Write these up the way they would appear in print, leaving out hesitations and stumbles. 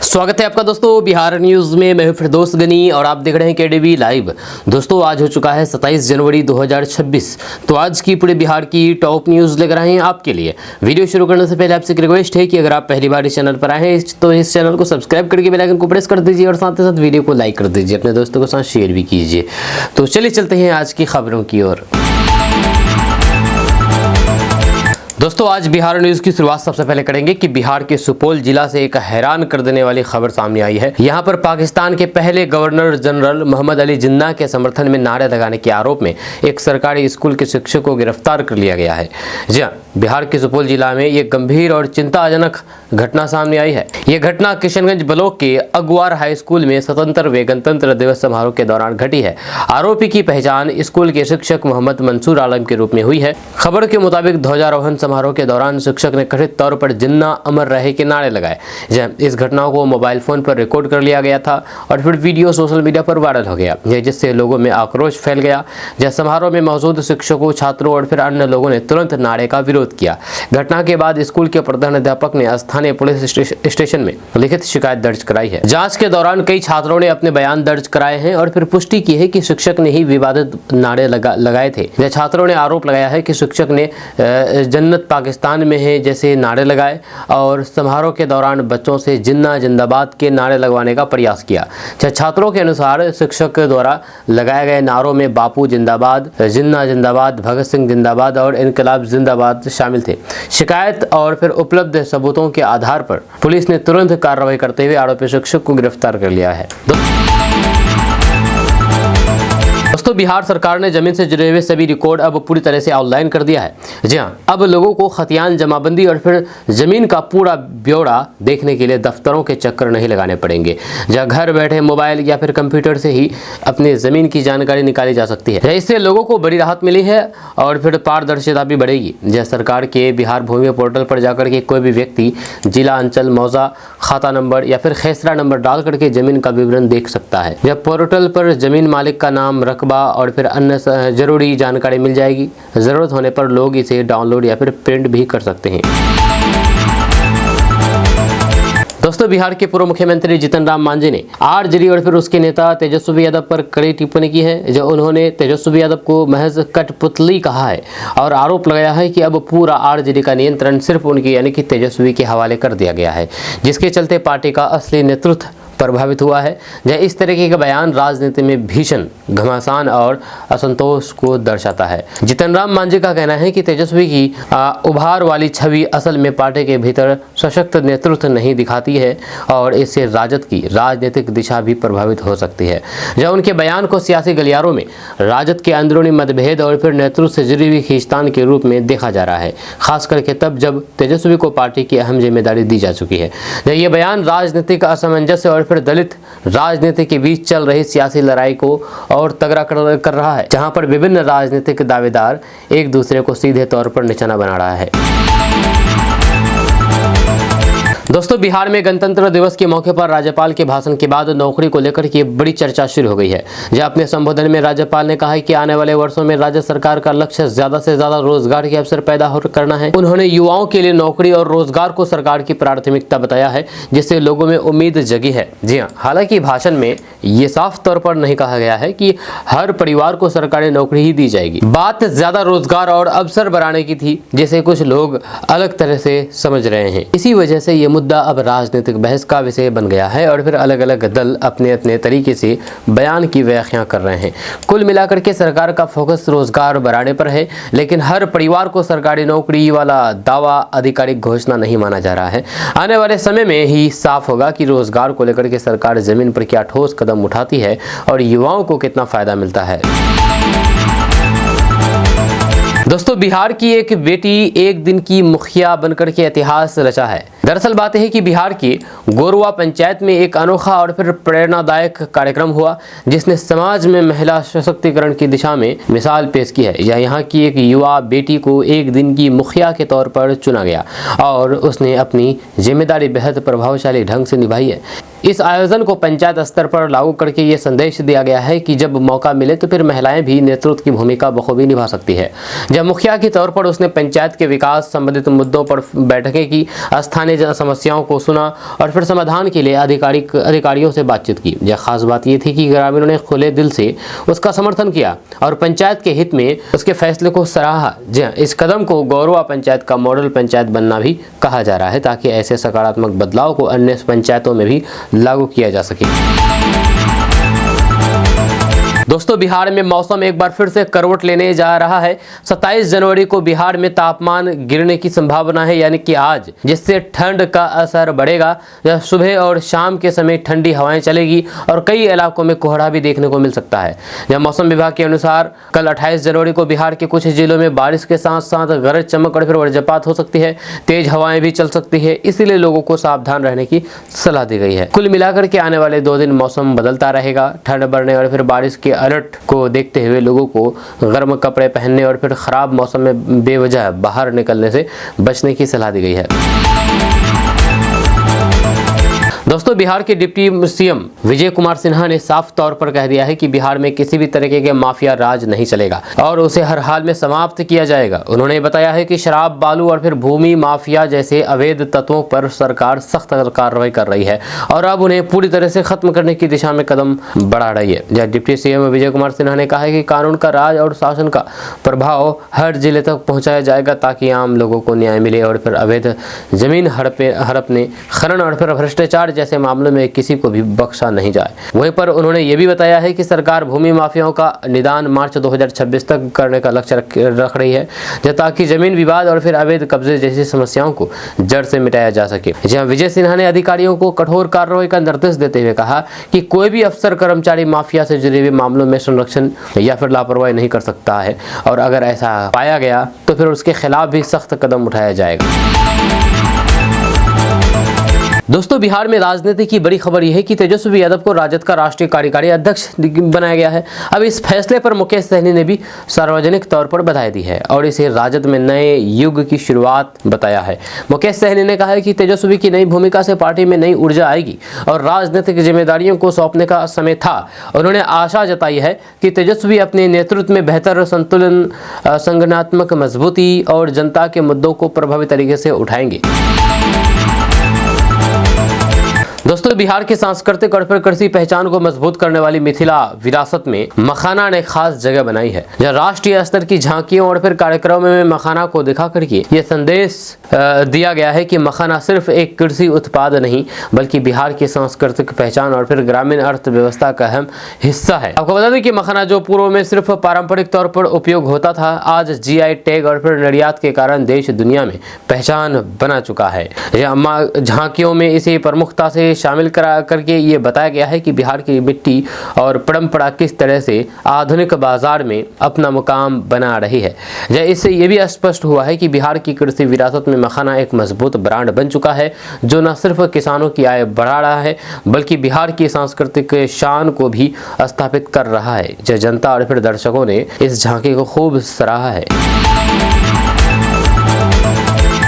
स्वागत है आपका दोस्तों बिहार न्यूज में। मैं हूं फिरदौस गनी और आप देख रहे हैं केडीवी लाइव। दोस्तों आज हो चुका है 27 जनवरी 2026। तो आज की पूरे बिहार की टॉप न्यूज लेकर आए हैं आपके लिए। वीडियो शुरू करने से पहले आपसे एक रिक्वेस्ट है कि अगर आप पहली बार इस चैनल पर आए हैं तो इस चैनल को सब्सक्राइब करके बेल आइकन को प्रेस कर दीजिए और साथ ही साथ वीडियो को लाइक कर दीजिए, अपने दोस्तों के साथ शेयर भी कीजिए। तो चलिए चलते हैं आज की खबरों की ओर। दोस्तों आज बिहार न्यूज की शुरुआत सबसे पहले करेंगे कि बिहार के सुपौल जिला से एक हैरान कर देने वाली खबर सामने आई है। यहां पर पाकिस्तान के पहले गवर्नर जनरल मोहम्मद अली जिन्ना के समर्थन में नारे लगाने के आरोप में एक सरकारी स्कूल के शिक्षक को गिरफ्तार कर लिया गया है। जी हां, बिहार के सुपौल जिला में एक गंभीर और चिंताजनक घटना सामने आई है। यह घटना किशनगंज ब्लॉक के अगवार हाई स्कूल में स्वतंत्र व गणतंत्र दिवस समारोह के दौरान घटी है। आरोपी की पहचान स्कूल के शिक्षक मोहम्मद मंसूर आलम के रूप में हुई है। खबर के मुताबिक ध्वजारोहण समारोह के दौरान शिक्षक ने कथित तौर पर जिन्ना अमर रहे के नारे लगाए। इस घटना को मोबाइल फोन पर रिकॉर्ड कर लिया गया था और फिर वीडियो सोशल मीडिया पर वायरल हो गया, जिससे लोगों में आक्रोश फैल गया। समारोह में मौजूद शिक्षकों, छात्रों और फिर अन्य लोगों ने तुरंत नारे का विरोध किया। घटना के बाद स्कूल के प्रधानाध्यापक ने स्थानीय पुलिस स्टेशन में लिखित शिकायत दर्ज कराई है। जांच के दौरान कई छात्रों ने अपने बयान दर्ज कराए हैं और फिर पुष्टि की है कि शिक्षक ने ही विवादित नारे लगाए थे। छात्रों ने आरोप लगाया है कि शिक्षक ने जन्नत पाकिस्तान में है जैसे नारे लगाए और समारोह के दौरान बच्चों से जिन्ना जिंदाबाद के नारे लगवाने का प्रयास किया। छात्रों के अनुसार शिक्षक द्वारा लगाए गए नारों में बापू जिंदाबाद, जिन्ना जिंदाबाद, भगत सिंह जिंदाबाद और इनकलाब जिंदाबाद शामिल थे। शिकायत और फिर उपलब्ध सबूतों के आधार पर पुलिस ने तुरंत कार्रवाई करते हुए आरोपी शिक्षक को गिरफ्तार कर लिया है। दोस्तों बिहार सरकार ने जमीन से जुड़े हुए सभी रिकॉर्ड अब पूरी तरह से ऑनलाइन कर दिया है। जी हां, अब लोगों को खतियान जमाबंदी और फिर जमीन का पूरा ब्यौरा देखने के लिए दफ्तरों के चक्कर नहीं लगाने पड़ेंगे। जहां घर बैठे मोबाइल या फिर कंप्यूटर से ही अपनी जमीन की जानकारी निकाली जा सकती है। इससे लोगों को बड़ी राहत मिली है और फिर पारदर्शिता भी बढ़ेगी। जहां सरकार के बिहार भूमि पोर्टल पर जाकर के कोई भी व्यक्ति जिला, अंचल, मौजा, खाता नंबर या फिर खेसरा नंबर डाल करके जमीन का विवरण देख सकता है। जब पोर्टल पर जमीन मालिक का नाम, रकबा और फिर अन्य जरूरी जानकारी मिल जाएगी। जरूरत होने पर लोग इसे डाउनलोड या फिर प्रिंट भी कर सकते हैं। दोस्तों बिहार के पूर्व मुख्यमंत्री जीतन राम मांझी ने आरजेडी और फिर उसके नेता तेजस्वी यादव पर कड़ी टिप्पणी की है। जो उन्होंने तेजस्वी यादव को महज कठपुतली कहा है और आरोप लगाया है कि अब पूरा आरजेडी का नियंत्रण सिर्फ उनकी यानी कि तेजस्वी के हवाले कर दिया गया है, जिसके चलते पार्टी का असली नेतृत्व प्रभावित हुआ है। इस तरीके का बयान राजनीति में भीषण घमासान और असंतोष को दर्शाता है। जीतन राम मांझी का कहना है कि तेजस्वी की उभार वाली छवि असल में पार्टी के भीतर सशक्त नेतृत्व नहीं दिखाती है और इससे राजद की राजनीतिक दिशा भी प्रभावित हो सकती है। जब उनके बयान को सियासी गलियारों में राजद के अंदरूनी मतभेद और फिर नेतृत्व से जुड़ी हुई खींचतान के रूप में देखा जा रहा है, खास करके तब जब तेजस्वी को पार्टी की अहम जिम्मेदारी दी जा चुकी है। ये बयान राजनीतिक असमंजस्य और फिर दलित राजनीति के बीच चल रही सियासी लड़ाई को और तगड़ा कर रहा है, जहां पर विभिन्न राजनीतिक दावेदार एक दूसरे को सीधे तौर पर निशाना बना रहा है। दोस्तों बिहार में गणतंत्र दिवस के मौके पर राज्यपाल के भाषण के बाद नौकरी को लेकर के बड़ी चर्चा शुरू हो गई है। जहां अपने संबोधन में राज्यपाल ने कहा है कि आने वाले वर्षों में राज्य सरकार का लक्ष्य ज्यादा से ज्यादा रोजगार के अवसर पैदा करना है। उन्होंने युवाओं के लिए नौकरी और रोजगार को सरकार की प्राथमिकता बताया है, जिससे लोगों में उम्मीद जगी है। जी हाँ, हालांकि भाषण में ये साफ तौर पर नहीं कहा गया है कि हर परिवार को सरकारी नौकरी ही दी जाएगी। बात ज्यादा रोजगार और अवसर बढ़ाने की थी, जिसे कुछ लोग अलग तरह से समझ रहे हैं। इसी वजह से ये मुद्दा अब राजनीतिक बहस का विषय बन गया है और फिर अलग अलग दल अपने अपने तरीके से बयान की व्याख्या कर रहे हैं। कुल मिलाकर के सरकार का फोकस रोजगार बढ़ाने पर है, लेकिन हर परिवार को सरकारी नौकरी वाला दावा आधिकारिक घोषणा नहीं माना जा रहा है। आने वाले समय में ही साफ होगा कि रोजगार को लेकर के सरकार जमीन पर क्या ठोस कदम उठाती है और युवाओं को कितना फायदा मिलता है। दोस्तों बिहार की एक बेटी एक दिन की मुखिया बनकर के इतिहास रचा है। दरअसल बात है कि बिहार की गोरवा पंचायत में एक अनोखा और फिर प्रेरणादायक कार्यक्रम हुआ, जिसने समाज में महिला सशक्तिकरण की दिशा में मिसाल पेश की है। यहाँ की एक युवा बेटी को एक दिन की मुखिया के तौर पर चुना गया और उसने अपनी जिम्मेदारी बेहद प्रभावशाली ढंग से निभाई है। इस आयोजन को पंचायत स्तर पर लागू करके ये संदेश दिया गया है कि जब मौका मिले तो फिर महिलाएं भी नेतृत्व की भूमिका बखूबी निभा सकती है। जब मुखिया के तौर पर उसने पंचायत के विकास संबंधित मुद्दों पर बैठकें की, स्थानीय समस्याओं को सुना और फिर समाधान के लिए अधिकारियों से बातचीत की। यह खास बात यह थी कि ग्रामीणों ने खुले दिल से उसका समर्थन किया और पंचायत के हित में उसके फैसले को सराहा। जी हाँ, इस कदम को गौरवा पंचायत का मॉडल पंचायत बनना भी कहा जा रहा है, ताकि ऐसे सकारात्मक बदलाव को अन्य पंचायतों में भी लागू किया जा सके। दोस्तों, बिहार में मौसम एक बार फिर से करवट लेने जा रहा है। 27 जनवरी को बिहार में तापमान गिरने की संभावना है, यानी कि आज, जिससे ठंड का असर बढ़ेगा। जब सुबह और शाम के समय ठंडी हवाएं चलेगी और कई इलाकों में कोहरा भी देखने को मिल सकता है। जब मौसम विभाग के अनुसार कल 28 जनवरी को बिहार के कुछ जिलों में बारिश के साथ साथ गरज चमक और फिर वज्रपात हो सकती है। तेज हवाएं भी चल सकती है, इसीलिए लोगों को सावधान रहने की सलाह दी गई है। कुल मिलाकर के आने वाले 2 दिन मौसम बदलता रहेगा। ठंड बढ़ने और फिर बारिश के अलर्ट को देखते हुए लोगों को गर्म कपड़े पहनने और फिर खराब मौसम में बेवजह बाहर निकलने से बचने की सलाह दी गई है। दोस्तों, बिहार के डिप्टी सीएम विजय कुमार सिन्हा ने साफ तौर पर कह दिया है कि बिहार में किसी भी तरीके के माफिया राज नहीं चलेगा और उसे हर हाल में समाप्त किया जाएगा। उन्होंने बताया है कि शराब, बालू और फिर भूमि माफिया जैसे अवैध तत्वों पर सरकार सख्त कार्रवाई कर रही है और अब उन्हें पूरी तरह से खत्म करने की दिशा में कदम बढ़ा रही है। डिप्टी सीएम विजय कुमार सिन्हा ने कहा है कि कानून का राज और शासन का प्रभाव हर जिले तक पहुंचाया जाएगा, ताकि आम लोगों को न्याय मिले और फिर अवैध जमीन हड़पने, खनन और फिर भ्रष्टाचार जैसे मामलों में किसी को भी बख्शा नहीं जाए। वहीं पर उन्होंने ये भी बताया है कि सरकार भूमि माफियाओं का निदान मार्च 2026 तक करने का लक्ष्य रख रही है, ताकि जमीन विवाद और फिर अवैध कब्जे जैसी समस्याओं को जड़ से मिटाया जा सके। जहां विजय सिन्हा ने अधिकारियों को कठोर कार्रवाई का निर्देश देते हुए कहा कि कोई भी अफसर कर्मचारी माफिया से जुड़े हुए मामलों में संरक्षण या फिर लापरवाही नहीं कर सकता है और अगर ऐसा पाया गया तो फिर उसके खिलाफ भी सख्त कदम उठाया जाएगा। दोस्तों, बिहार में राजनीति की बड़ी खबर यह है कि तेजस्वी यादव को राजद का राष्ट्रीय कार्यकारी अध्यक्ष बनाया गया है। अब इस फैसले पर मुकेश सहनी ने भी सार्वजनिक तौर पर बधाई दी है और इसे राजद में नए युग की शुरुआत बताया है। मुकेश सहनी ने कहा है कि तेजस्वी की नई भूमिका से पार्टी में नई ऊर्जा आएगी और राजनीतिक जिम्मेदारियों को सौंपने का समय था। उन्होंने आशा जताई है कि तेजस्वी अपने नेतृत्व में बेहतर संतुलन, संगठनात्मक मजबूती और जनता के मुद्दों को प्रभावी तरीके से उठाएंगे। दोस्तों, बिहार की सांस्कृतिक और फिर कृषि पहचान को मजबूत करने वाली मिथिला विरासत में मखाना ने खास जगह बनाई है। जहाँ राष्ट्रीय स्तर की झांकियों और फिर कार्यक्रमों में मखाना को दिखा करके ये संदेश दिया गया है कि मखाना सिर्फ एक कृषि उत्पाद नहीं बल्कि बिहार की सांस्कृतिक पहचान और फिर ग्रामीण अर्थव्यवस्था का अहम हिस्सा है। आपको बता दें कि मखाना जो पूर्व में सिर्फ पारंपरिक तौर पर उपयोग होता था, आज GI टैग और फिर निर्यात के कारण देश दुनिया में पहचान बना चुका है। झांकियों में इसे प्रमुखता से शामिल करके ये बताया गया है कि बिहार की मिट्टी और परंपरा किस तरह से आधुनिक बाजार में अपना मुकाम बना रही है। इससे ये भी स्पष्ट हुआ है कि बिहार की कृषि विरासत में मखाना एक मजबूत ब्रांड बन चुका है, जो न सिर्फ किसानों की आय बढ़ा रहा है बल्कि बिहार की सांस्कृतिक शान को भी स्थापित कर रहा है। जनता और फिर दर्शकों ने इस झांकी को खूब सराहा है।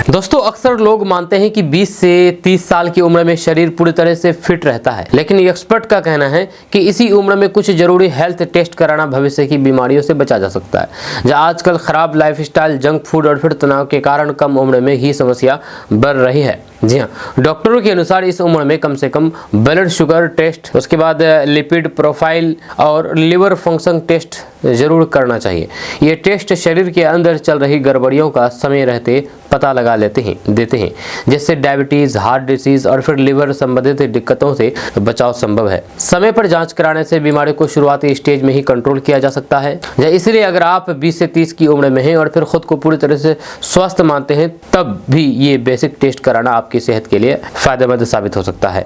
दोस्तों, अक्सर लोग मानते हैं कि 20 से 30 साल की उम्र में शरीर पूरी तरह से फिट रहता है, लेकिन एक्सपर्ट का कहना है कि इसी उम्र में कुछ जरूरी हेल्थ टेस्ट कराना भविष्य की बीमारियों से बचा जा सकता है। जहां आजकल खराब लाइफस्टाइल, जंक फूड और फिर तनाव के कारण कम उम्र में ही समस्या बढ़ रही है। जी हाँ, डॉक्टरों के अनुसार इस उम्र में कम से कम ब्लड शुगर टेस्ट, उसके बाद लिपिड प्रोफाइल और लिवर फंक्शन टेस्ट जरूर करना चाहिए। ये टेस्ट शरीर के अंदर चल रही गड़बड़ियों का समय रहते पता लगा देते हैं, जिससे डायबिटीज, हार्ट डिसीज और फिर लिवर संबंधित दिक्कतों से बचाव संभव है। समय पर जांच कराने से बीमारी को शुरुआती स्टेज में ही कंट्रोल किया जा सकता है। इसलिए अगर आप 20 से 30 की उम्र में हैं और फिर खुद को पूरी तरह से स्वस्थ मानते हैं, तब भी ये बेसिक टेस्ट कराना आपकी सेहत के लिए फायदेमंद साबित हो सकता है।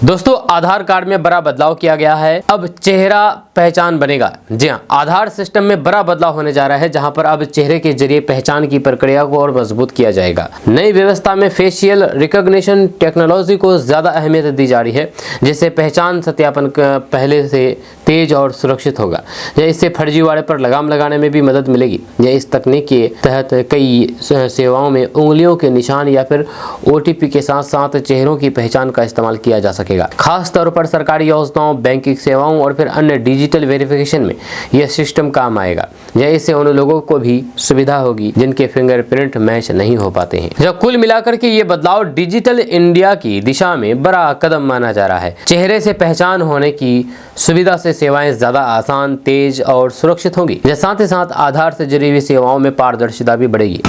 दोस्तों आधार कार्ड में बड़ा बदलाव किया गया है, अब चेहरा पहचान बनेगा। जी हाँ, आधार सिस्टम में बड़ा बदलाव होने जा रहा है, जहां पर अब चेहरे के जरिए पहचान की प्रक्रिया को और मजबूत किया जाएगा। नई व्यवस्था में फेशियल रिकॉग्निशन टेक्नोलॉजी को ज्यादा अहमियत दी जा रही है, जिससे पहचान सत्यापन पहले से तेज और सुरक्षित होगा। इससे फर्जीवाड़े पर लगाम लगाने में भी मदद मिलेगी। इस तकनीक के तहत कई सेवाओं में उंगलियों के निशान या फिर OTP के साथ साथ चेहरों की पहचान का इस्तेमाल किया जा सकेगा। खास तौर पर सरकारी योजनाओं, बैंकिंग सेवाओं और फिर अन्य डिजिटल वेरिफिकेशन में यह सिस्टम काम आएगा। इससे उन लोगों को भी सुविधा होगी जिनके फिंगरप्रिंट मैच नहीं हो पाते हैं। जब कुल मिलाकर के ये बदलाव डिजिटल इंडिया की दिशा में बड़ा कदम माना जा रहा है। चेहरे से पहचान होने की सुविधा से सेवाएं ज्यादा आसान, तेज और सुरक्षित होंगी। साथ ही साथ आधार से जुड़ी हुई सेवाओं में पारदर्शिता भी बढ़ेगी।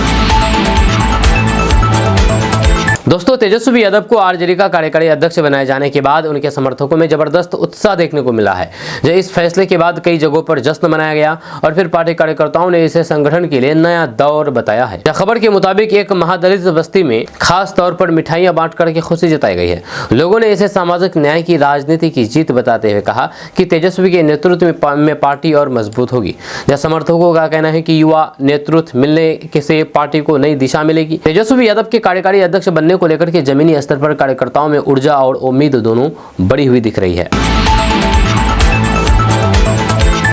दोस्तों तेजस्वी यादव को आरजेडी का कार्यकारी अध्यक्ष बनाए जाने के बाद उनके समर्थकों में जबरदस्त उत्साह देखने को मिला है। इस फैसले के बाद कई जगहों पर जश्न मनाया गया और फिर पार्टी कार्यकर्ताओं ने इसे संगठन के लिए नया दौर बताया है। खबर के मुताबिक एक महादलित बस्ती में खास तौर पर मिठाइयां बांट करके खुशी जताई गई है। लोगों ने इसे सामाजिक न्याय की राजनीति की जीत बताते हुए कहा कि तेजस्वी के नेतृत्व में पार्टी और मजबूत होगी। समर्थकों का कहना है कि युवा नेतृत्व मिलने से पार्टी को नई दिशा मिलेगी। तेजस्वी यादव के कार्यकारी अध्यक्ष बनने को लेकर के जमीनी स्तर पर कार्यकर्ताओं में ऊर्जा और उम्मीद दोनों बढ़ी हुई दिख रही है।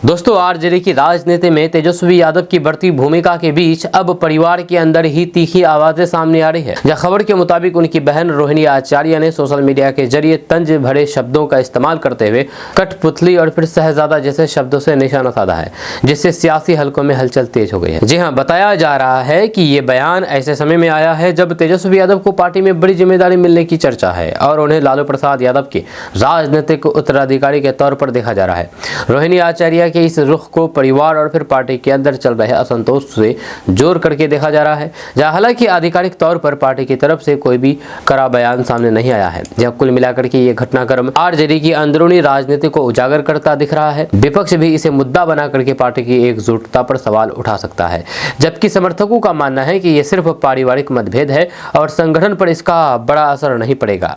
दोस्तों आरजेडी की राजनीति में तेजस्वी यादव की बढ़ती भूमिका के बीच अब परिवार के अंदर ही तीखी आवाजें सामने आ रही है। यह खबर के मुताबिक उनकी बहन रोहिणी आचार्य ने सोशल मीडिया के जरिए तंज भरे शब्दों का इस्तेमाल करते हुए कठपुतली और फिर शहजादा जैसे शब्दों से निशाना साधा है, जिससे सियासी हलकों में हलचल तेज हो गई है। जी हाँ, बताया जा रहा है कि ये बयान ऐसे समय में आया है जब तेजस्वी यादव को पार्टी में बड़ी जिम्मेदारी मिलने की चर्चा है और उन्हें लालू प्रसाद यादव के राजनीतिक उत्तराधिकारी के तौर पर देखा जा रहा है। रोहिणी आचार्य के इस रुख को परिवार और फिर पार्टी के अंदर चल रहे असंतोष से जोड़ करके देखा जा रहा है, जहां हालांकि आधिकारिक तौर पर पार्टी की तरफ से कोई भी कड़ा बयान सामने नहीं आया है। जब कुल मिलाकर के ये घटनाक्रम आरजेडी की अंदरूनी राजनीति को उजागर करता दिख रहा है। विपक्ष भी इसे मुद्दा बना करके पार्टी की एकजुटता पर सवाल उठा सकता है, जबकि समर्थकों का मानना है कि ये सिर्फ पारिवारिक मतभेद है और संगठन पर इसका बड़ा असर नहीं पड़ेगा।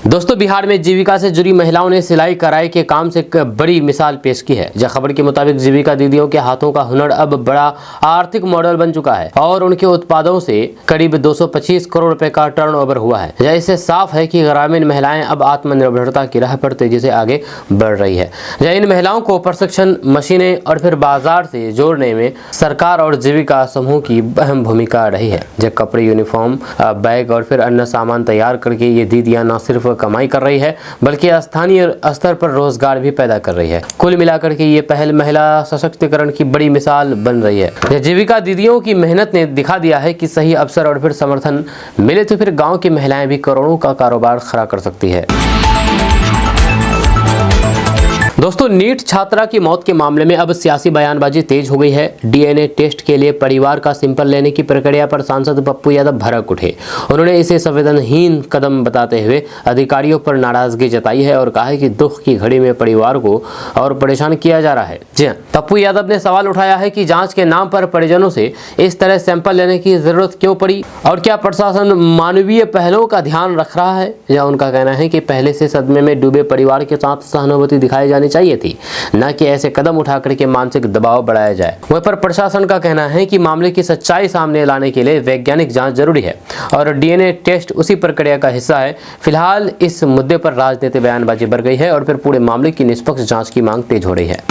दोस्तों बिहार में जीविका से जुड़ी महिलाओं ने सिलाई कढ़ाई के काम से एक बड़ी मिसाल पेश की है। जब खबर के मुताबिक जीविका दीदियों के हाथों का हुनर अब बड़ा आर्थिक मॉडल बन चुका है और उनके उत्पादों से करीब 225 करोड़ रुपए का टर्नओवर हुआ है। इससे साफ है कि ग्रामीण महिलाएं अब आत्मनिर्भरता की राह पर तेजी से आगे बढ़ रही है। इन महिलाओं को प्रशिक्षण, मशीनें और फिर बाजार से जोड़ने में सरकार और जीविका समूह की अहम भूमिका रही है। जब कपड़े, यूनिफॉर्म, बैग और फिर अन्य सामान तैयार करके ये दीदियां न सिर्फ कमाई कर रही है बल्कि स्थानीय स्तर पर रोजगार भी पैदा कर रही है। कुल मिलाकर के ये पहल महिला सशक्तिकरण की बड़ी मिसाल बन रही है। जीविका दीदियों की मेहनत ने दिखा दिया है कि सही अवसर और फिर समर्थन मिले तो फिर गांव की महिलाएं भी करोड़ों का कारोबार खड़ा कर सकती है। दोस्तों नीट छात्रा की मौत के मामले में अब सियासी बयानबाजी तेज हो गई है। डीएनए टेस्ट के लिए परिवार का सैंपल लेने की प्रक्रिया पर सांसद पप्पू यादव भड़क उठे। उन्होंने इसे संवेदनहीन कदम बताते हुए अधिकारियों पर नाराजगी जताई है और कहा है कि दुख की घड़ी में परिवार को और परेशान किया जा रहा है। जी हाँ, पप्पू यादव ने सवाल उठाया है कि जांच के नाम पर परिजनों से इस तरह सैंपल लेने की जरूरत क्यों पड़ी और क्या प्रशासन मानवीय पहलुओं का ध्यान रख रहा है। या उनका कहना है कि पहले से सदमे में डूबे परिवार के साथ सहानुभूति दिखाई जानी चाहिए थी, न कि ऐसे कदम उठा करके मानसिक दबाव बढ़ाया जाए। वहीं पर प्रशासन का कहना है कि मामले की सच्चाई सामने लाने के लिए वैज्ञानिक जांच जरूरी है और डीएनए टेस्ट उसी प्रक्रिया का हिस्सा है। फिलहाल इस मुद्दे पर राजनीतिक बयानबाजी बढ़ गई है और फिर पूरे मामले की निष्पक्ष जांच की मांग तेज हो रही है।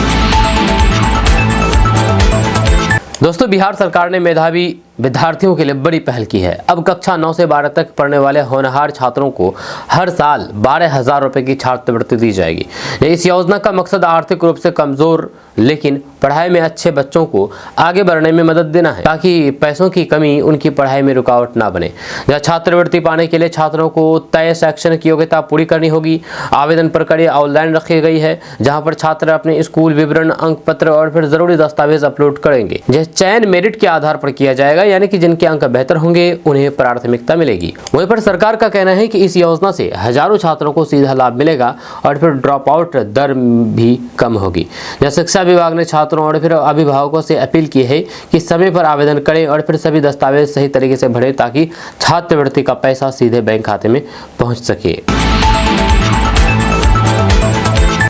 दोस्तों बिहार सरकार ने मेधावी विद्यार्थियों के लिए बड़ी पहल की है। अब कक्षा 9 से 12 तक पढ़ने वाले होनहार छात्रों को हर साल 12,000 रुपए की छात्रवृत्ति दी जाएगी। इस योजना का मकसद आर्थिक रूप से कमजोर लेकिन पढ़ाई में अच्छे बच्चों को आगे बढ़ने में मदद देना है, ताकि पैसों की कमी उनकी पढ़ाई में रुकावट ना बने। छात्रवृत्ति पाने के लिए छात्रों को तय शैक्षणिक योग्यता पूरी करनी होगी। आवेदन प्रक्रिया ऑनलाइन रखी गई है, जहाँ पर छात्र अपने स्कूल विवरण, अंक पत्र और फिर जरूरी दस्तावेज अपलोड करेंगे। यह चयन मेरिट के आधार पर किया जाएगा। यानी कि जिनके अंक बेहतर होंगे उन्हें प्राथमिकता मिलेगी। वहीं पर सरकार का कहना है कि इस योजना से हजारों छात्रों को सीधा लाभ मिलेगा और फिर ड्रॉप आउट दर भी कम होगी। शिक्षा विभाग ने छात्रों और फिर अभिभावकों से अपील की है कि समय पर आवेदन करें और फिर सभी दस्तावेज सही तरीके से भरें ताकि छात्रवृत्ति का पैसा सीधे बैंक खाते में पहुंच सके।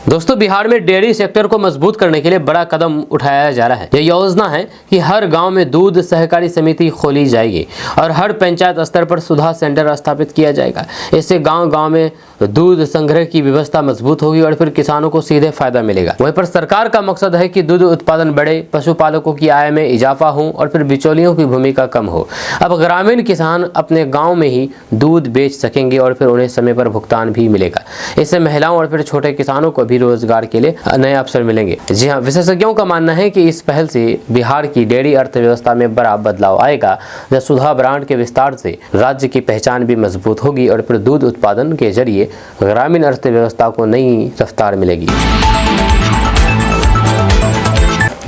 दोस्तों, बिहार में डेयरी सेक्टर को मजबूत करने के लिए बड़ा कदम उठाया जा रहा है। यह योजना है कि हर गांव में दूध सहकारी समिति खोली जाएगी और हर पंचायत स्तर पर सुधा सेंटर स्थापित किया जाएगा। इससे गांव-गांव में दूध संग्रह की व्यवस्था मजबूत होगी और फिर किसानों को सीधे फायदा मिलेगा। वहीं पर सरकार का मकसद है कि दूध उत्पादन बढ़े, पशुपालकों की आय में इजाफा हो और फिर बिचौलियों की भूमिका कम हो। अब ग्रामीण किसान अपने गाँव में ही दूध बेच सकेंगे और फिर उन्हें समय पर भुगतान भी मिलेगा। इससे महिलाओं और फिर छोटे किसानों को भी रोजगार के लिए नए अवसर मिलेंगे। जी हाँ, विशेषज्ञों का मानना है कि इस पहल से बिहार की डेयरी अर्थव्यवस्था में बड़ा बदलाव आएगा। जब सुधा ब्रांड के विस्तार से राज्य की पहचान भी मजबूत होगी और फिर दूध उत्पादन के जरिए ग्रामीण अर्थव्यवस्था को नई रफ्तार मिलेगी।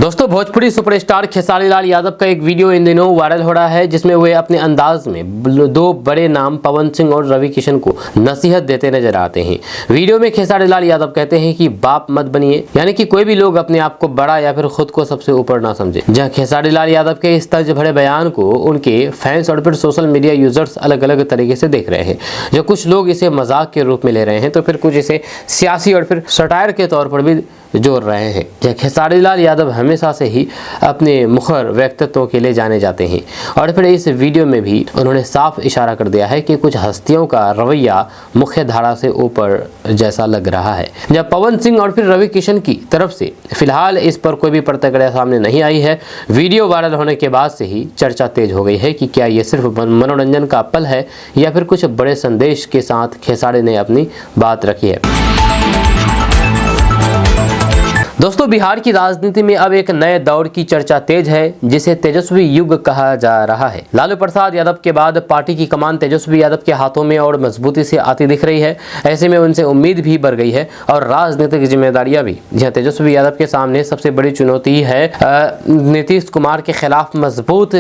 दोस्तों, भोजपुरी सुपरस्टार खेसारी लाल यादव का एक वीडियो इन दिनों वायरल हो रहा है जिसमें वे अपने अंदाज में दो बड़े नाम पवन सिंह और रवि किशन को नसीहत देते नजर आते हैं। वीडियो में खेसारी लाल यादव कहते हैं कि बाप मत बनिए, यानी कि कोई भी लोग अपने आप को बड़ा या फिर खुद को सबसे ऊपर ना समझे। जहां खेसारी लाल यादव के इस तर्ज भरे बयान को उनके फैंस और फिर सोशल मीडिया यूजर्स अलग अलग तरीके से देख रहे हैं। जो कुछ लोग इसे मजाक के रूप में ले रहे हैं तो फिर कुछ इसे सियासी और फिर सटायर के तौर पर भी जोड़ रहे हैं। खेसारी लाल यादव हमेशा से ही अपने मुखर व्यक्तित्व के लिए जाने जाते हैं और फिर इस वीडियो में भी उन्होंने साफ इशारा कर दिया है कि कुछ हस्तियों का रवैया मुख्य धारा से ऊपर जैसा लग रहा है। जब पवन सिंह और फिर रवि किशन की तरफ से फिलहाल इस पर कोई भी प्रतिक्रिया सामने नहीं आई है। वीडियो वायरल होने के बाद से ही चर्चा तेज हो गई है कि क्या ये सिर्फ मनोरंजन का पल है या फिर कुछ बड़े संदेश के साथ खेसारी ने अपनी बात रखी है। दोस्तों, बिहार की राजनीति में अब एक नए दौर की चर्चा तेज है जिसे तेजस्वी युग कहा जा रहा है। लालू प्रसाद यादव के बाद पार्टी की कमान तेजस्वी यादव के हाथों में और मजबूती से आती दिख रही है। ऐसे में उनसे उम्मीद भी बढ़ गई है और राजनीतिक जिम्मेदारियां भी। जहां तेजस्वी यादव के सामने सबसे बड़ी चुनौती है नीतीश कुमार के खिलाफ मजबूत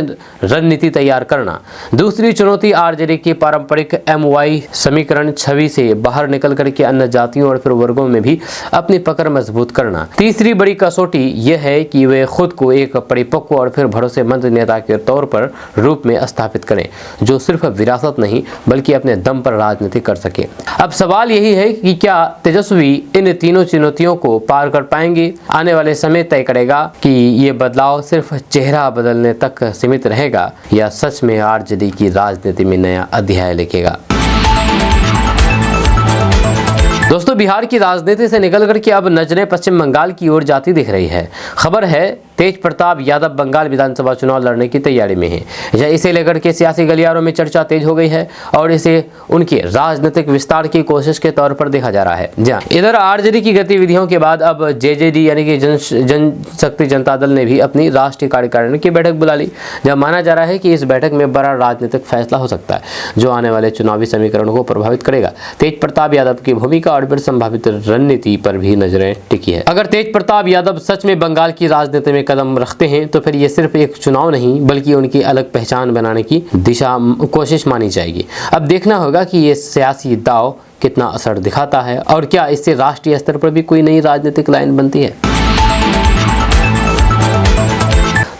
रणनीति तैयार करना। दूसरी चुनौती आरजेडी की पारंपरिक MY समीकरण छवि से बाहर निकल करके अन्य जातियों और फिर वर्गों में भी अपनी पकड़ मजबूत करना। तीसरी बड़ी कसौटी यह है कि वे खुद को एक परिपक्व और फिर भरोसेमंद नेता के तौर पर रूप में स्थापित करें जो सिर्फ विरासत नहीं बल्कि अपने दम पर राजनीति कर सके। अब सवाल यही है कि क्या तेजस्वी इन तीनों चुनौतियों को पार कर पाएंगे। आने वाले समय तय करेगा कि ये बदलाव सिर्फ चेहरा बदलने तक सीमित रहेगा या सच में आरजेडी की राजनीति में नया अध्याय लिखेगा। दोस्तों, बिहार की राजनीति से निकल करके अब नजरें पश्चिम बंगाल की ओर जाती दिख रही है। खबर है तेज प्रताप यादव बंगाल विधानसभा चुनाव लड़ने की तैयारी में है। इसे लेकर के सियासी गलियारों में चर्चा तेज हो गई है और इसे उनके राजनीतिक विस्तार की कोशिश के तौर पर देखा जा रहा है। जहां इधर आरजेडी की गतिविधियों के बाद अब JJD यानी कि जनशक्ति जनता दल ने भी अपनी राष्ट्रीय कार्यकारिणी की बैठक बुला ली। जहां माना जा रहा है कि इस बैठक में बड़ा राजनीतिक फैसला हो सकता है जो आने वाले चुनावी समीकरणों को प्रभावित करेगा। तेज प्रताप यादव की भूमिका और फिर संभावित रणनीति पर भी नजरें टिकी है। अगर तेज प्रताप यादव सच में बंगाल की राजनीति में कदम रखते हैं तो फिर ये सिर्फ एक चुनाव नहीं बल्कि उनकी अलग पहचान बनाने की कोशिश मानी जाएगी। अब देखना होगा कि ये सियासी दांव कितना असर दिखाता है और क्या इससे राष्ट्रीय स्तर पर भी कोई नई राजनीतिक लाइन बनती है।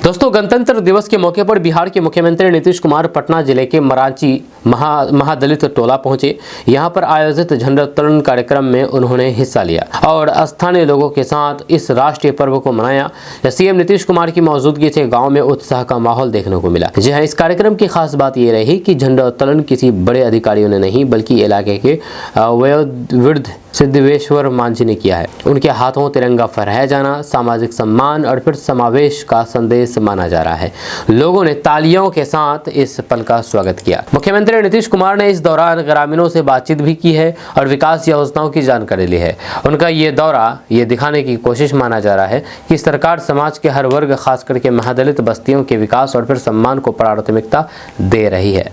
दोस्तों, गणतंत्र दिवस के मौके पर बिहार के मुख्यमंत्री नीतीश कुमार पटना जिले के मरांची महादलित टोला पहुंचे। यहां पर आयोजित झंडोत्तोलन कार्यक्रम में उन्होंने हिस्सा लिया और स्थानीय लोगों के साथ इस राष्ट्रीय पर्व को मनाया। सीएम नीतीश कुमार की मौजूदगी से गांव में उत्साह का माहौल देखने को मिला। जी हां, इस कार्यक्रम की खास बात यह रही कि झंडोत्तोलन किसी बड़े अधिकारियों ने नहीं बल्कि इलाके के वयोवृद्ध सिद्धेश्वर मांझी ने किया है। उनके हाथों तिरंगा फहराया जाना सामाजिक सम्मान और फिर समावेश का संदेश माना जा रहा है। लोगों ने तालियों के साथ इस पल का स्वागत किया। मुख्यमंत्री नीतीश कुमार ने इस दौरान ग्रामीणों से बातचीत भी की है और विकास योजनाओं की जानकारी ली है। उनका ये दौरा ये दिखाने की कोशिश माना जा रहा है कि सरकार समाज के हर वर्ग खास करके महादलित बस्तियों के विकास और फिर सम्मान को प्राथमिकता दे रही है।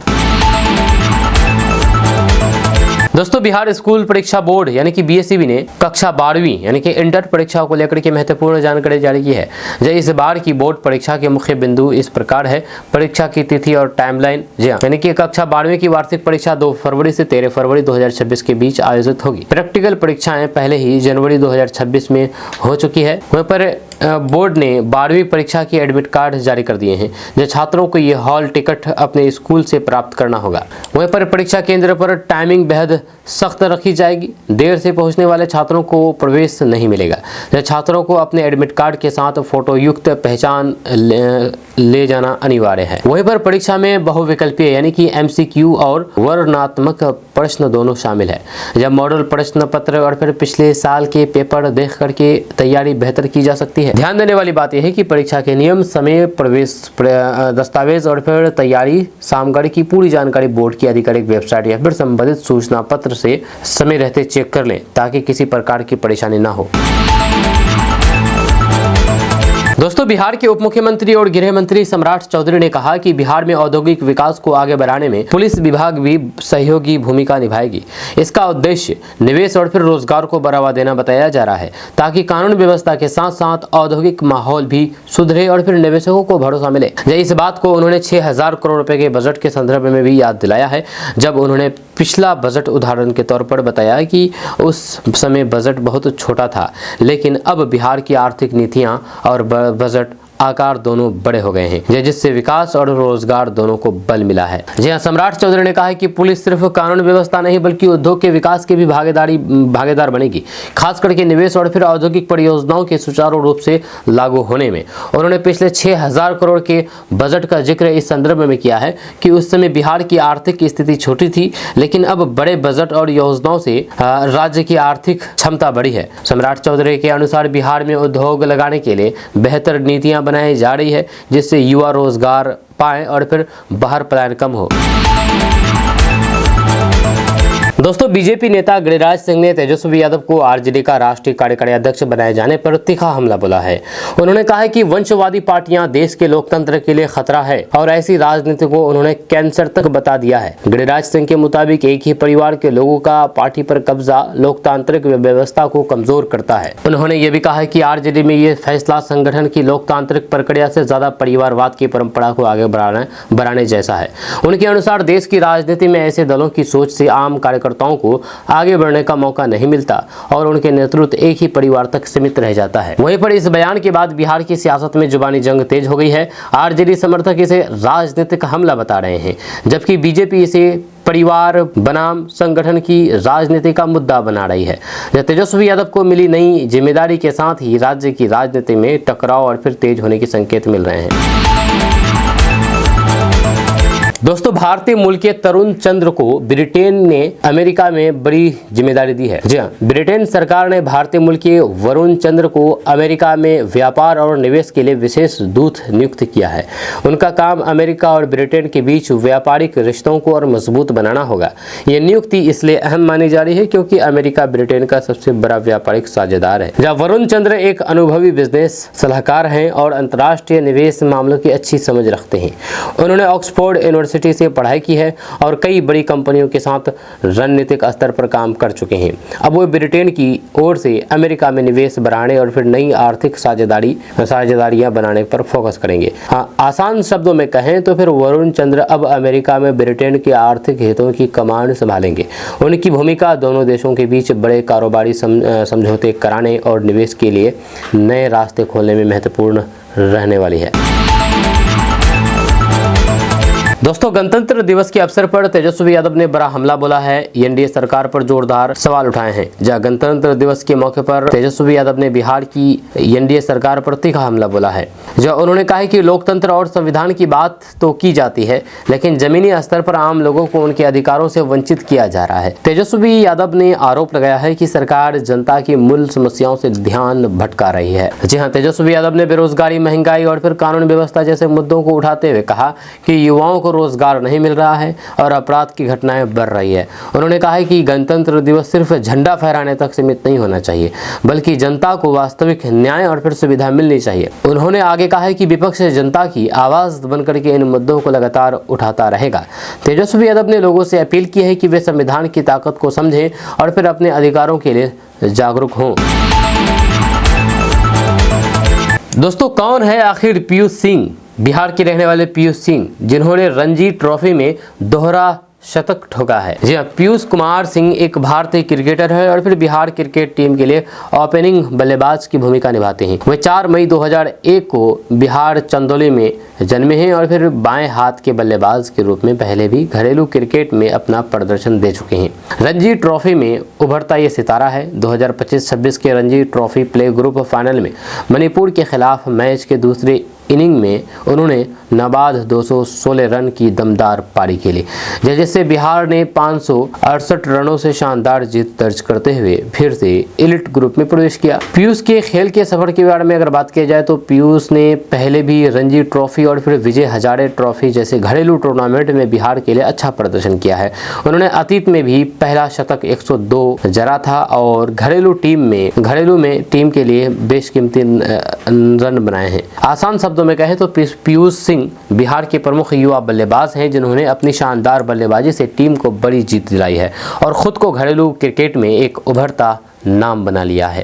दोस्तों बिहार स्कूल परीक्षा बोर्ड यानी कि बीएसईबी ने कक्षा 12वीं यानी कि इंटर परीक्षा को लेकर के महत्वपूर्ण जानकारी जारी की है। इस बार की बोर्ड परीक्षा के मुख्य बिंदु इस प्रकार है। परीक्षा की तिथि और टाइमलाइन। जी हाँ, यानी कि कक्षा 12वीं की वार्षिक परीक्षा 2 फरवरी से 13 फरवरी 2026 के बीच आयोजित होगी। प्रैक्टिकल परीक्षाएं पहले ही जनवरी 2026 में हो चुकी है। वहीं पर बोर्ड ने 12वीं परीक्षा की एडमिट कार्ड जारी कर दिए हैं, जो छात्रों को ये हॉल टिकट अपने स्कूल से प्राप्त करना होगा। वहीं पर परीक्षा केंद्र पर टाइमिंग बेहद सख्त रखी जाएगी। देर से पहुंचने वाले छात्रों को प्रवेश नहीं मिलेगा। छात्रों को अपने एडमिट कार्ड के साथ फोटो युक्त पहचान ले जाना अनिवार्य है। वहीं पर परीक्षा में बहुविकल्पीय यानी कि एमसीक्यू और वर्णनात्मक प्रश्न दोनों शामिल है। जब मॉडल प्रश्न पत्र और फिर पिछले साल के पेपर देख करके तैयारी बेहतर की जा सकती है। ध्यान देने वाली बात यह है कि परीक्षा के नियम, समय, प्रवेश दस्तावेज और फिर तैयारी सामग्री की पूरी जानकारी बोर्ड की आधिकारिक वेबसाइट या फिर संबंधित सूचना पत्र से समय रहते चेक कर लें, ताकि किसी प्रकार की परेशानी ना हो। दोस्तों बिहार के उप मुख्यमंत्री और गृह मंत्री सम्राट चौधरी ने कहा कि बिहार में औद्योगिक विकास को आगे बढ़ाने में पुलिस विभाग भी सहयोगी भूमिका निभाएगी। इसका उद्देश्य निवेश और फिर रोजगार को बढ़ावा देना बताया जा रहा है, ताकि कानून व्यवस्था के साथ साथ औद्योगिक माहौल भी सुधरे और फिर निवेशकों को भरोसा मिले। इस बात को उन्होंने 6000 करोड़ रुपए के बजट के संदर्भ में भी याद दिलाया है, जब उन्होंने पिछला बजट उदाहरण के तौर पर बताया कि उस समय बजट बहुत छोटा था, लेकिन अब बिहार की आर्थिक नीतियां और बजट आकार दोनों बड़े हो गए हैं, जिससे विकास और रोजगार दोनों को बल मिला है। जी हाँ, सम्राट चौधरी ने कहा है कि पुलिस सिर्फ कानून व्यवस्था नहीं बल्कि उद्योग के विकास के भी भागीदार बनेगी, खास करके निवेश और फिर औद्योगिक परियोजनाओं के सुचारू रूप से लागू होने में। उन्होंने पिछले 6000 करोड़ के बजट का जिक्र इस संदर्भ में किया है कि उस समय बिहार की आर्थिक स्थिति छोटी थी, लेकिन अब बड़े बजट और योजनाओं से राज्य की आर्थिक क्षमता बढ़ी है। सम्राट चौधरी के अनुसार बिहार में उद्योग लगाने के लिए बेहतर नीतियां बनाई जा रही है, जिससे युवा रोजगार पाएं और फिर बाहर पलायन कम हो। दोस्तों बीजेपी नेता गिरिराज सिंह ने तेजस्वी यादव को आरजेडी का राष्ट्रीय कार्यकारी अध्यक्ष बनाए जाने पर तीखा हमला बोला है। उन्होंने कहा है कि वंशवादी पार्टियां देश के लोकतंत्र के लिए खतरा है और ऐसी राजनीति को उन्होंने कैंसर तक बता दिया है। गिरिराज सिंह के मुताबिक एक ही परिवार के लोगों का पार्टी पर कब्जा लोकतांत्रिक व्यवस्था को कमजोर करता है। उन्होंने ये भी कहा है कि आरजेडी में ये फैसला संगठन की लोकतांत्रिक प्रक्रिया से ज्यादा परिवारवाद की परंपरा को आगे बढ़ाने जैसा है। उनके अनुसार देश की राजनीति में ऐसे दलों की सोच से आम कार्यकर्ताओं को आगे बढ़ने का मौका नहीं मिलता और उनके नेतृत्व एक ही परिवार तक सीमित रह जाता है। वहीं पर इस बयान के बाद बिहार की सियासत में जुबानी जंग तेज हो गई है। आरजेडी समर्थक इसे राजनीतिक हमला बता रहे हैं, जबकि बीजेपी इसे परिवार बनाम संगठन की राजनीति का मुद्दा बना रही है। तेजस्वी यादव को मिली नई जिम्मेदारी के साथ ही राज्य की राजनीति में टकराव और फिर तेज होने के संकेत मिल रहे हैं। दोस्तों भारतीय मूल के तरुण चंद्र को ब्रिटेन ने अमेरिका में बड़ी जिम्मेदारी दी है। जी हाँ, ब्रिटेन सरकार ने भारतीय मूल के वरुण चंद्र को अमेरिका में व्यापार और निवेश के लिए विशेष दूत नियुक्त किया है। उनका काम अमेरिका और ब्रिटेन के बीच व्यापारिक रिश्तों को और मजबूत बनाना होगा। यह नियुक्ति इसलिए अहम मानी जा रही है क्योंकि अमेरिका ब्रिटेन का सबसे बड़ा व्यापारिक साझेदार है। जहाँ वरुण चंद्र एक अनुभवी बिजनेस सलाहकार हैं और अंतर्राष्ट्रीय निवेश मामलों की अच्छी समझ रखते हैं। उन्होंने ऑक्सफोर्ड यूनिवर्सिटी से पढ़ाई की है और कई बड़ी कंपनियों के साथ रणनीतिक स्तर पर काम कर चुके हैं। अब वो ब्रिटेन की ओर से अमेरिका में निवेश बढ़ाने और फिर नई आर्थिक साझेदारियां बनाने पर फोकस करेंगे। हाँ, आसान शब्दों में कहें तो फिर वरुण चंद्र अब अमेरिका में ब्रिटेन के आर्थिक हितों की कमान संभालेंगे। उनकी भूमिका दोनों देशों के बीच बड़े कारोबारी समझौते कराने और निवेश के लिए नए रास्ते खोलने में महत्वपूर्ण रहने वाली है। दोस्तों गणतंत्र दिवस के अवसर पर तेजस्वी यादव ने बड़ा हमला बोला है। एनडीए सरकार पर जोरदार सवाल उठाए हैं। जहां गणतंत्र दिवस के मौके पर तेजस्वी यादव ने बिहार की एनडीए सरकार पर तीखा हमला बोला है। जहां उन्होंने कहा है कि लोकतंत्र और संविधान की बात तो की जाती है, लेकिन जमीनी स्तर पर आम लोगों को उनके अधिकारों से वंचित किया जा रहा है। तेजस्वी यादव ने आरोप लगाया है कि सरकार जनता की मूल समस्याओं से ध्यान भटका रही है। जी हाँ, तेजस्वी यादव ने बेरोजगारी, महंगाई और फिर कानून व्यवस्था जैसे मुद्दों को उठाते हुए कहा कि युवाओं को रोजगार नहीं मिल रहा है और अपराध की घटनाएं बढ़ रही है। उन्होंने कहा है कि गणतंत्र दिवस सिर्फ झंडा फहराने तक सीमित नहीं होना चाहिए, बल्कि जनता को वास्तविक न्याय और फिर सुविधा मिलनी चाहिए। उन्होंने आगे कहा है कि विपक्ष जनता की आवाज बनकर के इन मुद्दों को लगातार उठाता रहेगा। तेजस्वी यादव ने लोगों से अपील की है कि वे संविधान की ताकत को समझें और फिर अपने अधिकारों के लिए जागरूक हों। दोस्तों, कौन है आखिर पीयूष सिंह? बिहार के रहने वाले पीयूष सिंह, जिन्होंने रणजी ट्रॉफी में दोहरा शतक ठोका है। जी हाँ, पीयूष कुमार सिंह एक भारतीय क्रिकेटर है और फिर बिहार क्रिकेट टीम के लिए ओपनिंग बल्लेबाज की भूमिका निभाते हैं। वे 4 मई 2001 को बिहार चंदौली में जन्मे हैं और फिर बाएं हाथ के बल्लेबाज के रूप में पहले भी घरेलू क्रिकेट में अपना प्रदर्शन दे चुके हैं। रणजी ट्रॉफी में उभरता ये सितारा है। 2025-26 के Ranji trophy play group final में मणिपुर के खिलाफ मैच के दूसरे इनिंग में उन्होंने नाबाद 216 रन की दमदार पारी खेली, जिससे बिहार ने 568 रनों से शानदार जीत दर्ज करते हुए फिर से एलिट ग्रुप में प्रवेश किया। पीयूष के खेल के सफर के बारे में अगर बात की जाए तो पीयूष ने पहले भी रणजी ट्रॉफी और फिर विजय हजारे ट्रॉफी जैसे घरेलू टूर्नामेंट में बिहार के लिए अच्छा प्रदर्शन किया है। उन्होंने अतीत में भी पहला शतक 102 जड़ा था और घरेलू में टीम के लिए बेशकीमती रन बनाए हैं। आसान शब्दों में कहें तो पीयूष सिंह बिहार के प्रमुख युवा बल्लेबाज हैं, जिन्होंने अपनी शानदार बल्लेबाजी से टीम को बड़ी जीत दिलाई है और खुद को घरेलू क्रिकेट में एक उभरता नाम बना लिया है।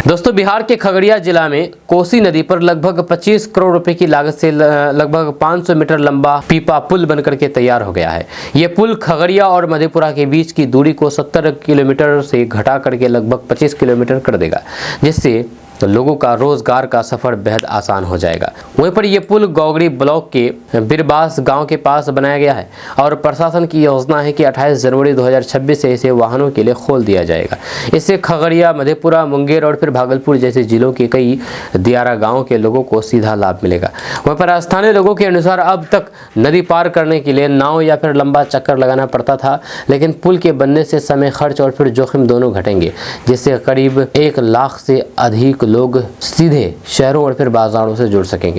दोस्तों, बिहार के खगड़िया जिला में कोसी नदी पर लगभग 25 करोड़ रुपए की लागत से लगभग 500 मीटर लंबा पीपा पुल बनकर के तैयार हो गया है। ये पुल खगड़िया और मधेपुरा के बीच की दूरी को 70 किलोमीटर से घटा करके लगभग 25 किलोमीटर कर देगा, जिससे तो लोगों का रोजगार का सफर बेहद आसान हो जाएगा। वहीं पर यह पुल गौगड़ी ब्लॉक के बिरबास गांव के पास बनाया गया है और प्रशासन की योजना है कि 28 जनवरी 2026 से इसे वाहनों के लिए खोल दिया जाएगा। इससे खगड़िया, मधेपुरा, मुंगेर और फिर भागलपुर जैसे जिलों के कई दियारा गाँव के लोगों को सीधा लाभ मिलेगा। वहीं पर स्थानीय लोगों के अनुसार अब तक नदी पार करने के लिए नाव या फिर लंबा चक्कर लगाना पड़ता था, लेकिन पुल के बनने से समय, खर्च और फिर जोखिम दोनों घटेंगे, जिससे करीब 1 लाख से अधिक लोग सीधे शहरों और फिर बाजारों से जुड़ सकेंगे।